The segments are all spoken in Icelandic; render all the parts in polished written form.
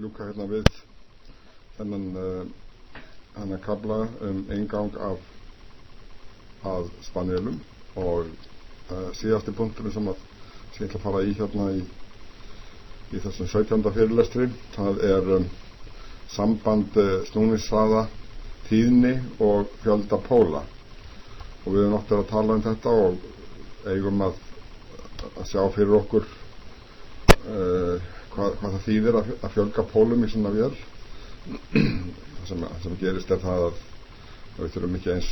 ljúka hérna við þennan kafla inngang að spanvélum og síðasti punkturinn sem ég ætla að fara í hérna í þessum 17. fyrirlestri, það samband snúningshraða, tíðni og fjölda póla. Og við erum náttúrulega að tala þetta og eigum að sjá fyrir okkur hvað það þýðir að fjölga pólum í svona vél. Það sem gerist það að við þurfum ekki eins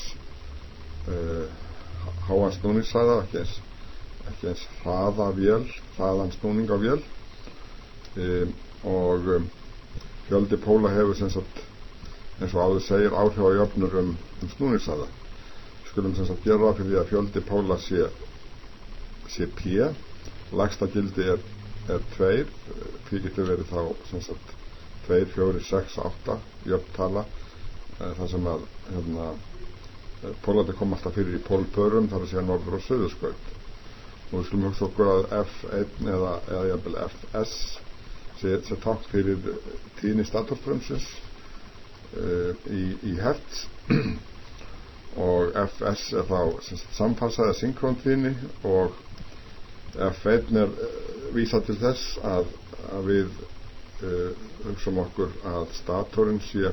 háan snúningshraða, ekki eins hraðan snúning á vél, og fjöldi póla hefur sem sagt, eins og áður segir, áhrif á jöfnur snúningshraða. Við skulum sem sagt gera fyrir því að fjöldi póla sé P, lægsta gildi er 2, P getur verið þá sem sagt 2, 4, 6, 8 jöfn tala, þar sem að pólarnir koma alltaf fyrir í pólpörum, þar að segja norður og suðurskaut. Og við skulum hugsa okkur að F1 eða jafnvel Fs sé tákn fyrir tíðni statorströmsins í hertz, og Fs þá samfassaða synkróntíðni, og F1 vísa til þess að við hugsum okkur að statorinn sé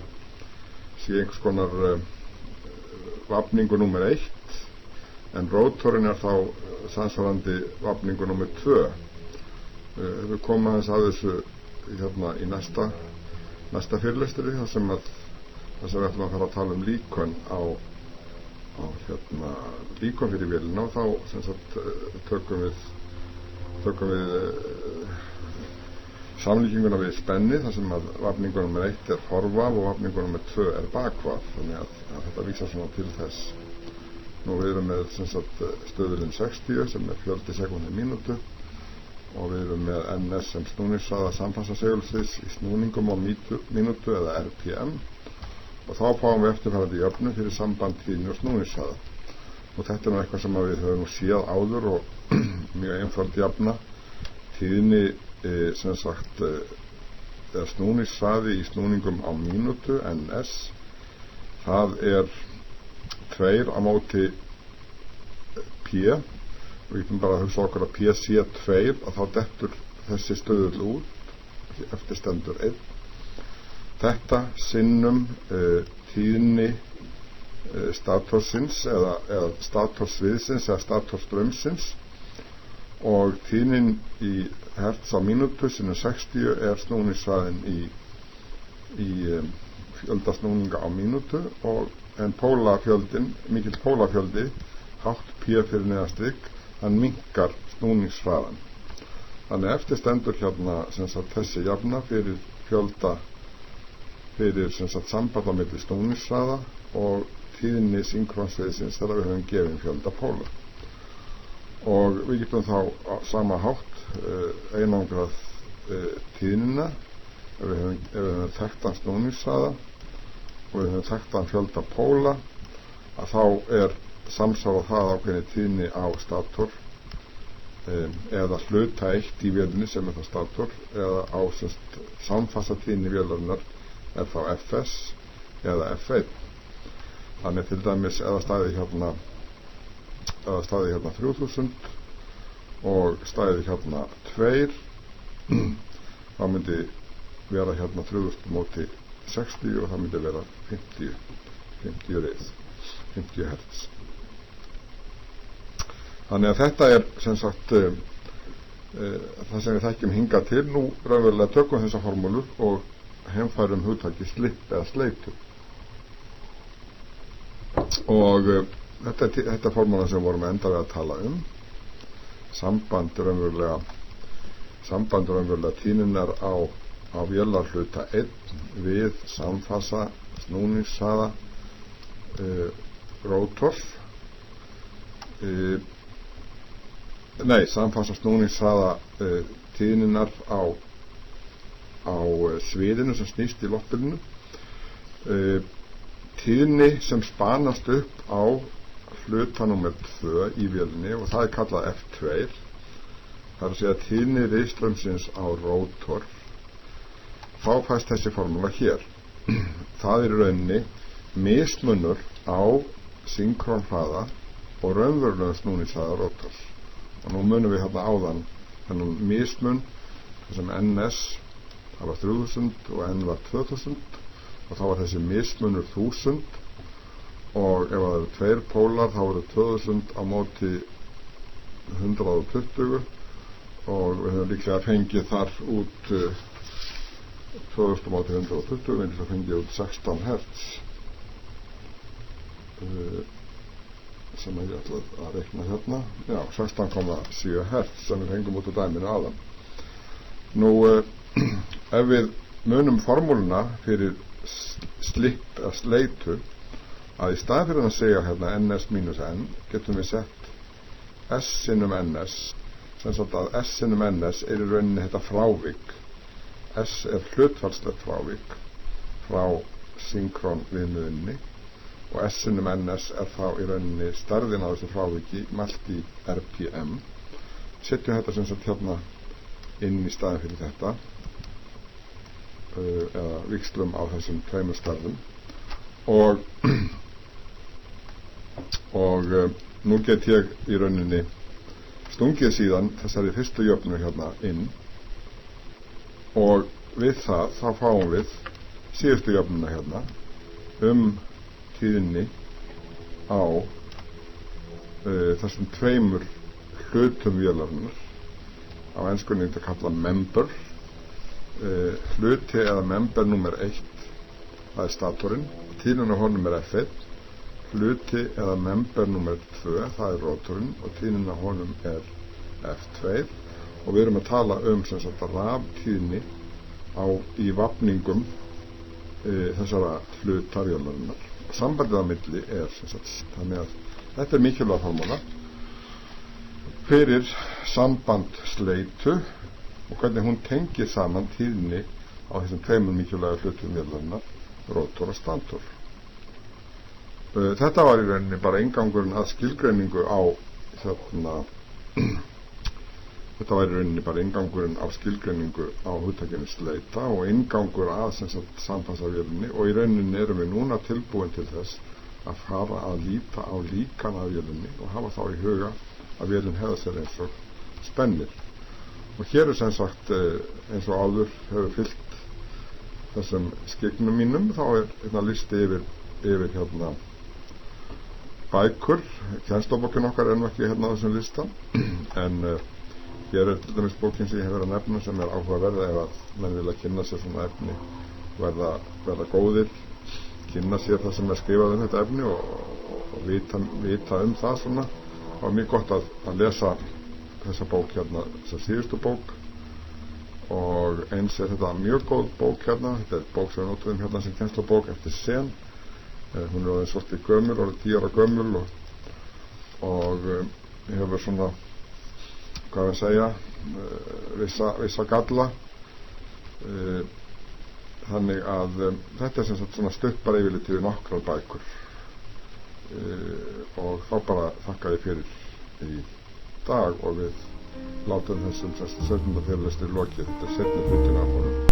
einhvers konar vafningu númer 1, en rótorinn þá samsvarandi vafningu númer 2. Við komum aðeins að þessu hérna í næsta fyrirlestri, þar sem við ætlum að fara að tala líkön líkön fyrir vélina, og þá sem sagt tökum við samlíkinguna við spenni, þar sem að vafningu númer 1 forvaf og vafningu númer 2 bakvaf, þannig að þetta vísar svona til þess. Nú við erum með sem sagt stöðulinn 60 sem fjöldi sekúndur í mínútu, og við erum með ns sem snúningshraða samfassasegulsins í snúningum á mínútu eða rpm, og þá fáum við eftirfarandi jöfnu fyrir samband tíðni og snúningshraða. Og þetta nú eitthvað sem við höfum séð áður og mjög einföld jafna. Tíðni sem sagt snúningshraði í snúningum á mínútu, ns, það 2 á móti p. Við getum bara að hugsa okkur að p sé 2, og þá dettur þessi stöðull út, eftir stendur 1. Þetta sinnum tíðni statorsins eða statorsviðsins eða statorströmsins, og tíðnin í hertz á mínútu sinnum 60 snúningshraðin í fjölda snúninga á mínútu, en mikill pólafjöldi, hátt p fyrir neðastrikk, hann minnkar snúningshraðan. Þannig eftir stendur hérna sem sagt þessi jafna fyrir sem sagt samband á milli snúningshraða og tíðni synkrónsviðsins þegar við höfum gefin fjölda póla. Og við getum þá á sama hátt einangrað tíðnina ef við höfum þekktan snúningshraða og við höfum þekktan fjölda póla, að þá samsvara það ákveðinni tíðni á stator eða hluta 1 í vélinni sem það stator, eða á samfassa tíðni vélarinnar þá Fs eða F1. Þannig til dæmis eða staði hérna 3000 og staði hérna 2, þá myndi vera hérna 3000 móti 60, og það myndi vera 50 hertz. Þannig að þetta sem sagt það sem við þekkjum hingað til. Nú raunverulega tökum þessa formúlur og heimfærum hugtakið slipp eða sleitu, og þetta formúlan sem vorum enda við að tala samband raunverulega tíðninnar á vélarhluta 1 við samfassa snúningshraða rótors, samfassa snúningshraða tíðninnar á sviðinu sem snýst í loftbylinu, tíðni sem spanast upp á hluta númer 2 í vélinni, og það kallað F2. Það að segja tíðni riðströmsins á rótor þá fæst þessi formúla hér. Það í rauninni mismunur á synkronhraða og raunverulega snúningshraða rótors. Og nú munum við hérna áðan þennan mismun sem NS það var 3000 og N var 2000 og þá var þessi mismunur 1000 og ef það eru tveir pólar þá eru 2000 á móti 120 og við höfum líklega fengið þar út 2000 á móti 120 við höfum fengið út 16 Hz sem ég ætla að reikna hérna 16,7 Hz sem við fengum út úr dæminu áðan. Nú ef við munum formúluna fyrir slipp eða sleitu að í stað fyrir að segja hérna ns mínus n getum við sett s sinnum ns sem sagt að s sinnum ns í rauninni þetta frávik. S hlutfallslegt frávik frá synkron viðmiðunni og s sinnum ns þá í rauninni stærðin á þessu fráviki mælt í rpm. Setjum þetta sem sagt hérna inn í staðin fyrir þetta eða víxlum á þessum tveimur stærðum og nú get ég í rauninni stungið síðan þessari fyrstu jöfnu hérna inn og við það þá fáum við síðustu jöfnuna hérna tíðinni á þessum tveimur hlutum vélarinnar á enskunni þetta kalla member hluti eða member nummer 1 það statorinn tíðnin á honum F1 hluti eða member nummer 2 það rotorinn og tíðnin á honum F2 og við erum að tala sem sagt raftíðni í vafningum þessara hluta vélarinnar. Sambandið á milli sem sagt þannig að þetta mikilvæg formúla fyrir samband sleitu og hvernig hún tengir saman tíðni á þessum tveimur mikilvæga hlutum vélarinnar, rotor og stator. Þetta var í rauninni bara inngangurinn að skilgreiningu á þetta var í rauninni bara inngangurinn á skilgreiningu á hugtakinu sleita og inngangur að sem sagt sambandsvélinni og í rauninni erum við núna tilbúin til þess að fara að líta á líkan af vélinni og hafa þá í huga að vélin hefða sér eins og spennir. Og hér sem sagt eins og áður hefur fyllt þessum skegnum mínum þá hérna listi yfir hérna bækur, kennslubókin okkar nú ekki hérna á þessum lista en hér til dæmis bókin sem ég hef verið að nefna sem áhugaverð ef að menn vilja kynna sér svona efni verða góðir kynna sér það sem skrifað þetta efni og vita það svona og mjög gott að lesa þessa bók hérna, þessa síðustu bók og eins þetta mjög góð bók hérna, þetta bók sem við notum hérna sem kennslubók eftir sen hún orðin svolítið gömul, orðin 10 ára gömul og hefur svona hvað við segja vissa galla þannig að þetta sem sagt svona stutt bara yfirleitt yfir nokkrar bækur og þá bara þakka ég fyrir í dag og við látum þessum 17. fyrirlestri lokið þetta seinni hlutin af honum